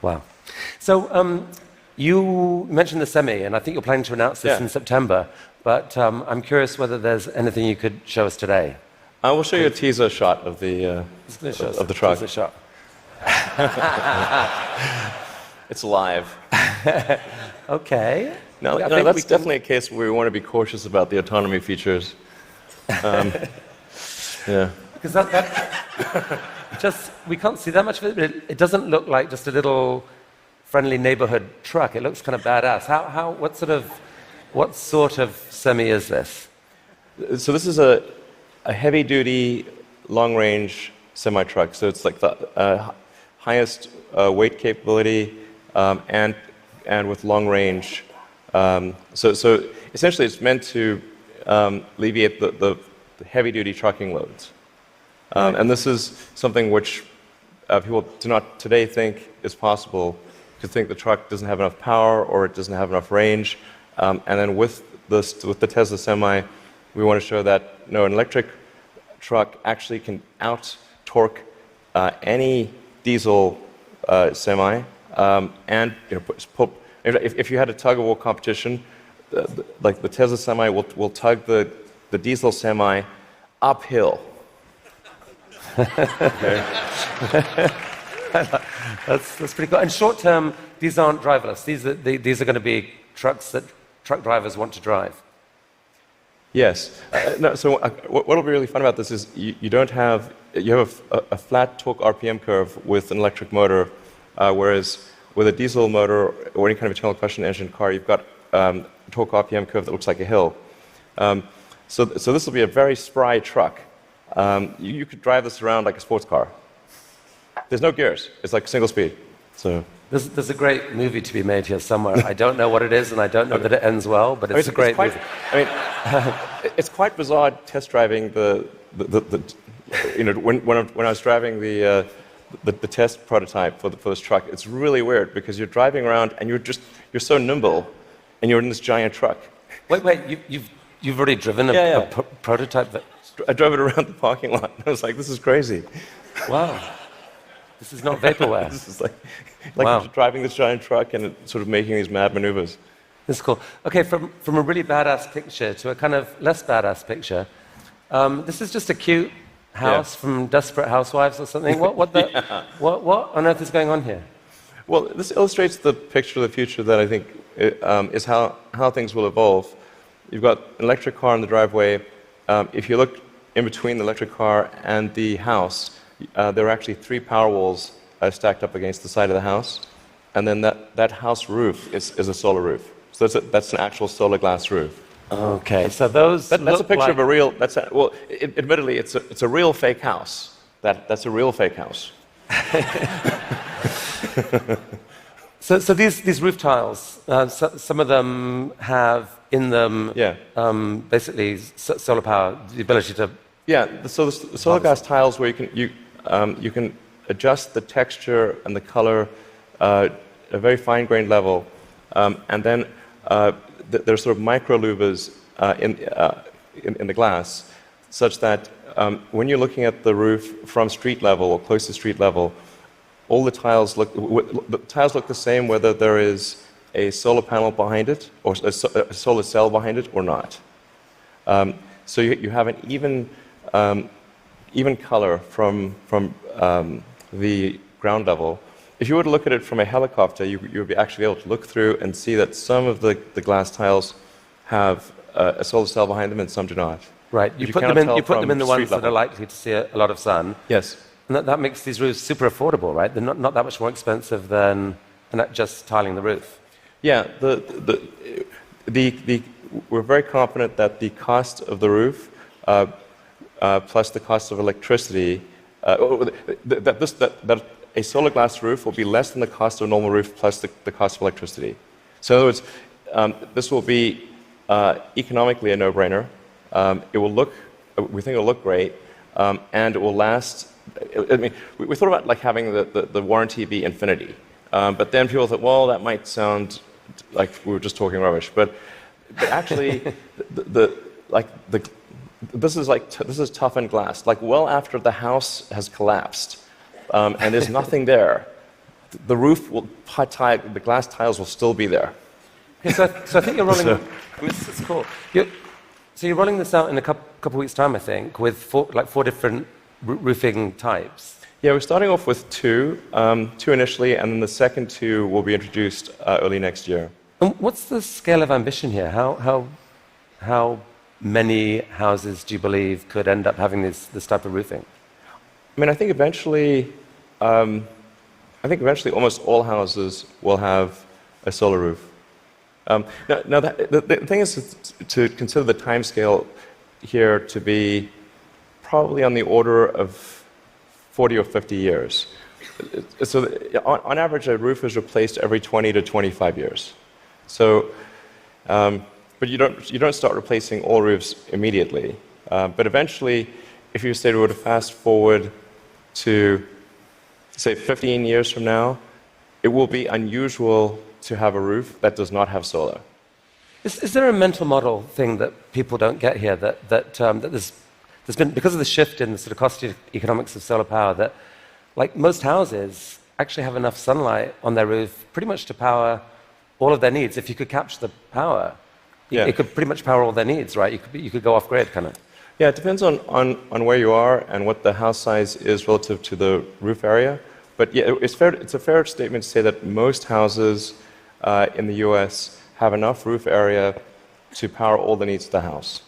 Wow. So you mentioned the semi, and I think you're planning to announce this in September, but I'm curious whether there's anything you could show us today. I will show you a teaser shot of the truck. Teaser shot. It's live. Okay. No, that's definitely a case where we want to be cautious about the autonomy features. Yeah. Because we can't see that much of it, but it doesn't look like just a little friendly neighborhood truck. It looks kind of badass. What sort of semi is this? So this is a heavy-duty, long-range semi-truck. So it's like the highest weight capability and with long range. So essentially, it's meant to alleviate the heavy-duty trucking loads. And this is something which people do not today think is possible, to think the truck doesn't have enough power or it doesn't have enough range. And then with the Tezza Semi, we want to show that an electric truck actually can out-torque any diesel semi. And if you had a tug-of-war competition, like the Tezza Semi will tug the diesel semi uphill. That's pretty cool. And short term, these aren't driverless. These are going to be trucks that truck drivers want to drive. Yes. So what will be really fun about this is you have a flat torque RPM curve with an electric motor, whereas with a diesel motor or any kind of internal combustion engine car, you've got a torque RPM curve that looks like a hill. So this will be a very spry truck. You could drive this around like a sports car. There's no gears. It's like single speed. So there's a great movie to be made here somewhere. I don't know what it is, and I don't know that it ends well, but it's a great movie. It's quite bizarre test driving when I was driving the test prototype for this truck. It's really weird because you're driving around and you're so nimble, and you're in this giant truck. Wait, you've already driven a prototype that... I drove it around the parking lot. I was like, this is crazy. Wow. This is not vaporware. This is like wow. Driving this giant truck and sort of making these mad maneuvers. This is cool. Okay, from a really badass picture to a kind of less badass picture. This is just a cute house from Desperate Housewives or something. What on earth is going on here? Well, this illustrates the picture of the future that I think is how things will evolve. You've got an electric car in the driveway. If you look in between the electric car and the house, there are actually 3 power walls stacked up against the side of the house. And then that house roof is a solar roof. So that's an actual solar glass roof. Okay, so that's a picture of a real. Admittedly, it's a real fake house. That's a real fake house. So these roof tiles, some of them have in them basically solar power, the ability to. Yeah, so the solar glass tiles where you can adjust the texture and the color at a very fine-grained level, and then there's sort of micro louvers in the glass, such that when you're looking at the roof from street level or close to street level, all the tiles look the same whether there is a solar panel behind it or a solar cell behind it or not. So you have an even color from the ground level. If you were to look at it from a helicopter, you would actually be able to look through and see that some of the glass tiles have a solar cell behind them and some do not. Right. You put them in the ones that are likely to see a lot of sun. Yes. And that makes these roofs super affordable, right? They're not that much more expensive than just tiling the roof. Yeah. We're very confident that the cost of the roof plus the cost of electricity, that a solar glass roof will be less than the cost of a normal roof plus the cost of electricity. So in other words, this will be economically a no-brainer. We think it'll look great, and it will last. I mean, we thought about like having the warranty be infinity, but then people thought, well, that might sound like we were just talking rubbish. But actually, this is toughened glass. Like well after the house has collapsed, and there's nothing there, the roof will, the glass tiles will still be there. Okay, so I think you're rolling. I mean, this is cool. So you're rolling this out in a couple weeks' time, I think, with four different roofing types. Yeah, we're starting off with two initially, and then the second two will be introduced early next year. And what's the scale of ambition here? How many houses do you believe could end up having this type of roofing? I mean, I think eventually almost all houses will have a solar roof. Now the thing is to consider the time scale here to be probably on the order of 40 or 50 years. So on average, a roof is replaced every 20 to 25 years. So, but you don't start replacing all roofs immediately. But eventually, if you say we were to fast forward to, say, 15 years from now, it will be unusual to have a roof that does not have solar. Is there a mental model thing that people don't get here that there's been, because of the shift in the sort of cost economics of solar power, that like most houses actually have enough sunlight on their roof pretty much to power all of their needs. If you could capture the power, it could pretty much power all their needs, right? You could go off grid, kind of. Yeah, it depends on where you are and what the house size is relative to the roof area. But yeah, it's a fair statement to say that most houses in the US have enough roof area to power all the needs of the house.